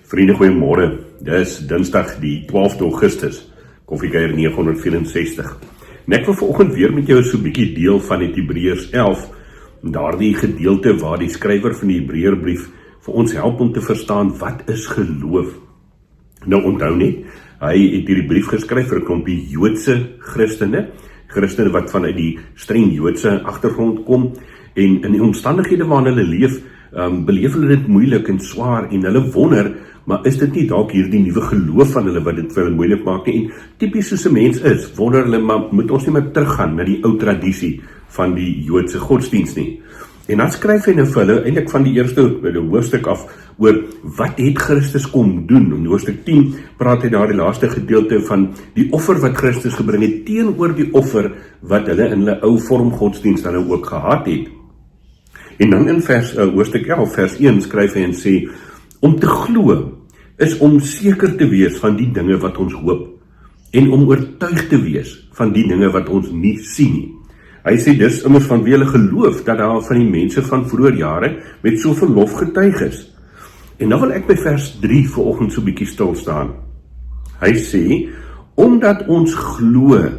Vriende, goeiemôre. Dis Dinsdag die 12de Augustus, Koffiekuier 964. En ek wil vanoggend weer met jou so 'n bietjie deel van die Hebreërs 11, daardie gedeelte waar die skrywer van die Hebreërbrief vir ons help om te verstaan wat is geloof. Nou onthou net, hy het hierdie brief geskryf vir 'n klompie Joodse Christene wat vanuit die streng Joodse agtergrond kom, en in die omstandighede waarin hulle leef, beleef hulle dit moeilik en swaar, en hulle wonder, maar is dit nie dalk hierdie nuwe geloof van hulle wat dit vir hulle moeilik maak nie? En typies soos 'n mens is, wonder hulle, maar moet ons nie meer teruggaan na die ou tradisie van die Joodse godsdienst nie? En dan skryf hy nou vir hulle, eintlik van die eerste hoofstuk af, oor wat het Christus kom doen. In hoofstuk 10 praat hy daar die laaste gedeelte van die offer wat Christus gebring het, teenoor die offer wat hulle in hulle ou vorm godsdienst dan ook gehad het. En dan in hoofstuk 11, vers 1 skryf hy en sê, om te glo is om seker te wees van die dinge wat ons hoop, en om oortuig te wees van die dinge wat ons nie sien nie. Hy sê dis immers van wie hulle geloof, dat daar van die mense van vroeër jare met soveel lof getuig is. En nou wil ek by vers 3 vanoggend so 'n bietjie stil staan. Hy sê, omdat ons glo,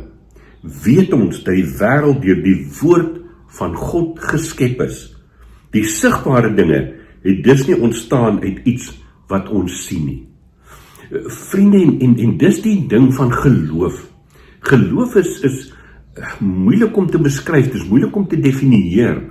weet ons dat die wêreld deur die woord van God geskep is. Die sigbare dinge het dus nie ontstaan uit iets wat ons sien nie. Vriende, en dis die ding van geloof. Geloof is moeilik om te beskryf, dis moeilik om te definieer,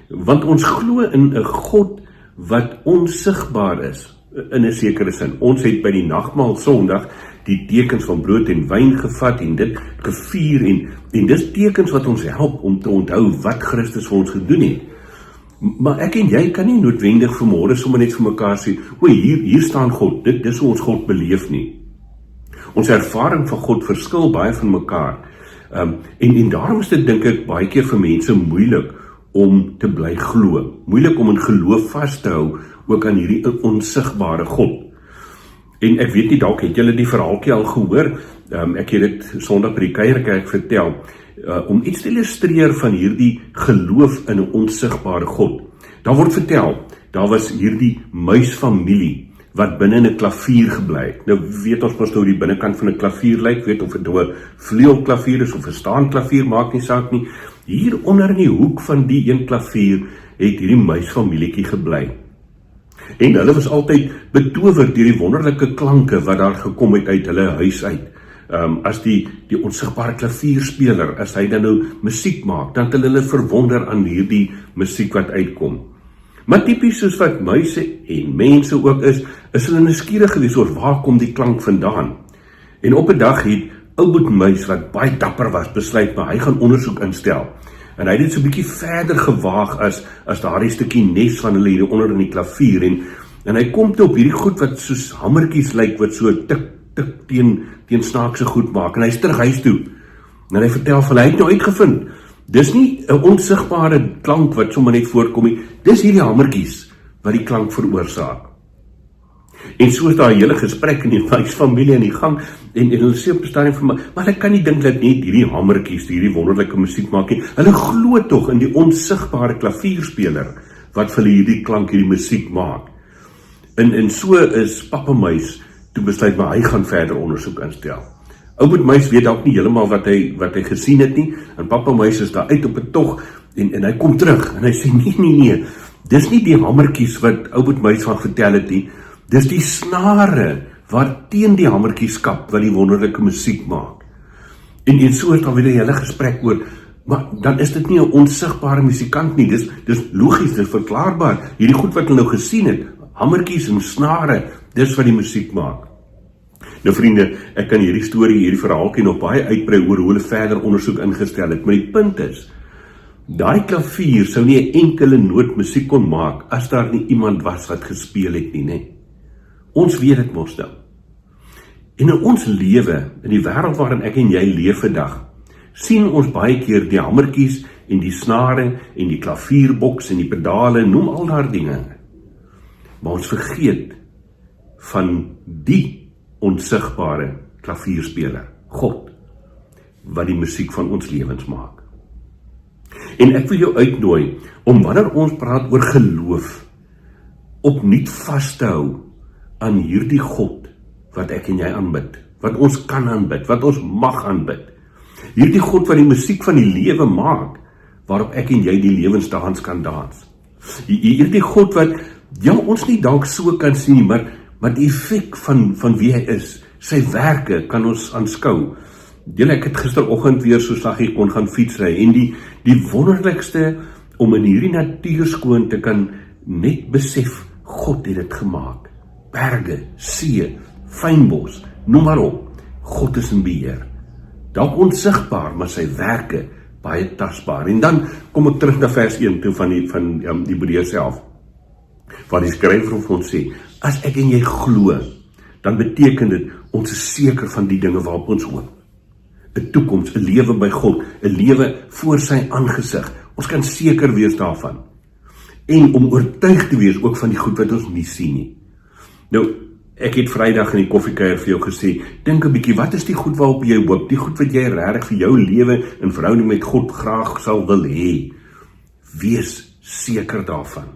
want ons glo in 'n God wat onsigbaar is, in 'n sekere sin. Ons het by die nagmaal Sondag die tekens van brood en wyn gevat en dit gevier, en dis tekens wat ons help om te onthou wat Christus vir ons gedoen het. Maar ek en jy kan nie noodwendig vanmôre sommer net vir mekaar sê, hier staan God, dit is hoe ons God beleef nie. Ons ervaring van God verskil baie van mekaar. En daarom is dit, dink ek, baie keer vir mense moeilik om te bly glo. Moeilik om in geloof vas te hou, ook aan hierdie onsigbare God. En ek weet nie, dalk het julle die verhaaltjie al gehoor, ek het dit Sondag by die Kuierkerk vertel, om iets te illustreer van hierdie geloof in 'n onsigbare God. Daar word vertel, daar was hierdie muisfamilie wat binne in 'n klavier gebly het. Nou weet ons mos hoe die binnekant van 'n klavier lyk, weet of dit 'n vleuelklavier is of 'n staanklavier, maak nie saak nie. Hier onder in die hoek van die een klavier het hierdie muisfamilietjie gebly. En hulle was altyd betowerd deur die wonderlike klanke wat daar gekom het uit hulle huis uit. As die onsigbare klavierspeler, as hy dan nou musiek maak, dan het hulle verwonder aan hierdie musiek wat uitkom. Maar typies soos wat muise en mense ook is hulle nuuskierig gewees oor waar kom die klank vandaan. En op 'n dag het Ou Muis, wat baie dapper was, besluit, maar hy gaan ondersoek instel. En hy het dit so 'n bietjie verder gewaag as daardie stukkie nes van hulle hier onder in die klavier, en hy kom toe op hierdie goed wat soos hamertjies lyk, wat so tik teen snaakse goed maak, en hy is terug huis toe, en hy vertel van, hy het nou uitgevind, dis nie 'n onsigbare klank wat sommer net voorkom nie, dis hierdie hamertjies wat die klank veroorsaak. En so is daar 'n hele gesprek in die familie in die gang, en hulle sê op 'n stadium vir my, maar hulle kan nie dink dat net hierdie hamertjies hierdie wonderlike musiek maak nie. Hulle glo tog in die onsigbare klavierspeler wat vir hulle hierdie klank, hierdie musiek maak. En so is Papa Muis toe besluit, maar hy gaan verder ondersoek instel. Ou Muis weet dalk nie heeltemal wat hy gesien het nie, en Papa Muis is daar uit op 'n tog, en hy kom terug, en hy sê, nee, dis nie die hamertjies wat Ou Muis van vertel het nie, dis die snare wat teen die hamertjies kap, wat die wonderlike musiek maak. En so is daar weer 'n hele gesprek oor, maar dan is dit nie 'n onsigbare musikant nie, dis logies, dis verklaarbaar, hierdie goed wat hulle nou gesien het, hamertjies en snare, dis wat die musiek maak. Nou vriende, ek kan hierdie storie, hierdie verhaaltjie nog baie uitbrei oor hoe hulle verder ondersoek ingestel het, maar die punt is, daai klavier sou nie 'n enkele noot musiek kon maak, as daar nie iemand was wat gespeel het nie, né? Ons weet dit mos nou. En in ons lewe, in die wêreld waarin ek en jy leef vandag, sien ons baie keer die hamertjies en die snare en die klavierboks en die pedale, noem al daar dinge. Maar ons vergeet van die onsigbare klavierspeler, God, wat die musiek van ons lewens maak. En ek wil jou uitnooi om wanneer ons praat oor geloof, opnuut vas te hou aan hierdie God wat ek en jy aanbid, wat ons kan aanbid, wat ons mag aanbid. Hierdie God wat die musiek van die lewe maak, waarop ek en jy die lewensdans kan dans. Hierdie God wat, ja, ons nie dalk so kan sien nie, maar die effek van wie hy is, sy werke kan ons aanskou. Ek het gisteroggend weer so saggie kon gaan fietsry, en die wonderlikste om in hierdie natuurskoon te kan net besef, God het dit gemaak. Berge, see, fynbos, noem maar op, God is in beheer. Dalk onsigbaar, maar sy werke baie tasbaar. En dan kom ek terug na vers 1 toe van die Hebreërs self, waar die skrywer vir ons sê, as ek en jy glo, dan beteken dit, ons is seker van die dinge waarop ons hoop. 'n toekoms, 'n lewe by God, 'n lewe voor sy aangesig. Ons kan seker wees daarvan. En om oortuig te wees ook van die goed wat ons nie sien nie. Nou, ek het Vrydag in die koffiekuier vir jou gesê, dink 'n bietjie, wat is die goed waarop jy hoop? Die goed wat jy regtig vir jou lewe in verhouding met God graag sal wil hê. Wees seker daarvan.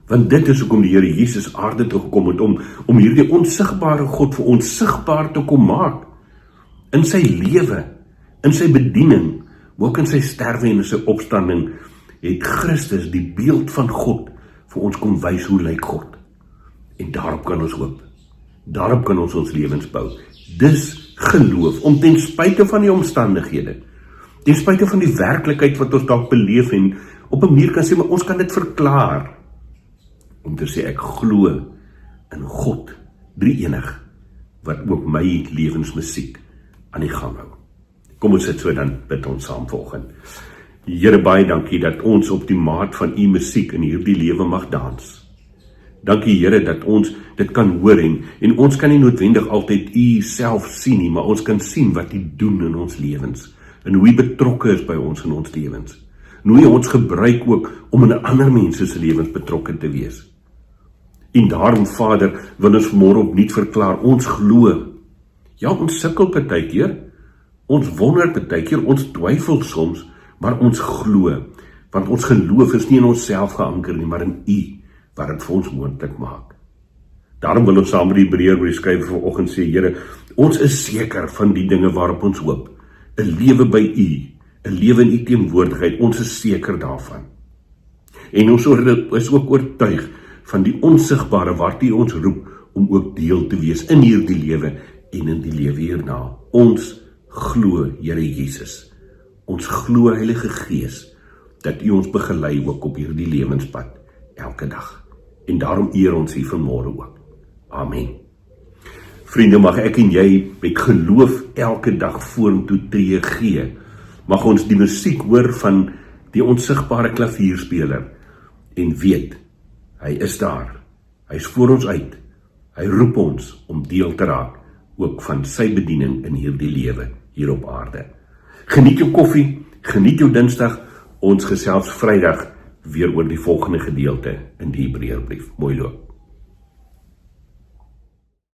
Want dit is hoekom die Here Jesus aarde toe gekom het, om hierdie onsigbare God vir ons sigbaar te kom maak. In sy lewe, in sy bediening, maar ook in sy sterwe en in sy opstanding, het Christus die beeld van God vir ons kom wys hoe lyk God. En daarop kan ons hoop. Daarop kan ons lewens bou. Dis geloof, om ten spyte van die omstandighede, ten spyte van die werklikheid wat ons dalk beleef en op 'n manier kan sê, maar ons kan dit verklaar. Om te sê, ek glo in God, drie enig, wat ook my lewensmusiek aan die gang hou. Kom ons sit so, dan bid ons saam volgende. Here, baie dankie dat ons op die maat van u musiek in hierdie lewe mag dans. Dankie Here dat ons dit kan hoor en ons kan nie noodwendig altyd u self sien nie, maar ons kan sien wat u doen in ons lewens, en hoe u betrokke is by ons in ons lewens, en hoe u ons gebruik ook om in ander mense se lewens betrokke te wees. En daarom, Vader, wil ons vanmôre opnuut verklaar, ons glo. Ja, ons sukkel partykeer, ons wonder partykeer, ons twyfel soms, maar ons glo, want ons geloof is nie in onsself geanker nie, maar in u, wat dit vir ons moontlik maak. Daarom wil ons saam met die Hebreërs skrywer vanoggend sê, Here, ons is seker van die dinge waarop ons hoop, 'n lewe by u, 'n lewe in u teenwoordigheid, ons is seker daarvan. En ons is ook oortuig van die onsigbare waartoe ons roep, om ook deel te wees in hierdie lewe en in die lewe hierna. Ons glo, Here Jesus. Ons glo, Heilige Gees, dat u ons begelei ook op hierdie lewenspad, elke dag. En daarom eer ons u vanmôre ook. Amen. Vriende, mag ek en jy met geloof elke dag vorentoe tree gee. Mag ons die musiek hoor van die onsigbare klavierspeler en weet, hy is daar. Hy is voor ons uit. Hy roep ons om deel te raak ook van sy bediening in hierdie lewe hier op aarde. Geniet jou koffie, geniet jou Dinsdag, ons gesels Vrydag weer oor die volgende gedeelte in die Hebreërbrief. Mooi loop.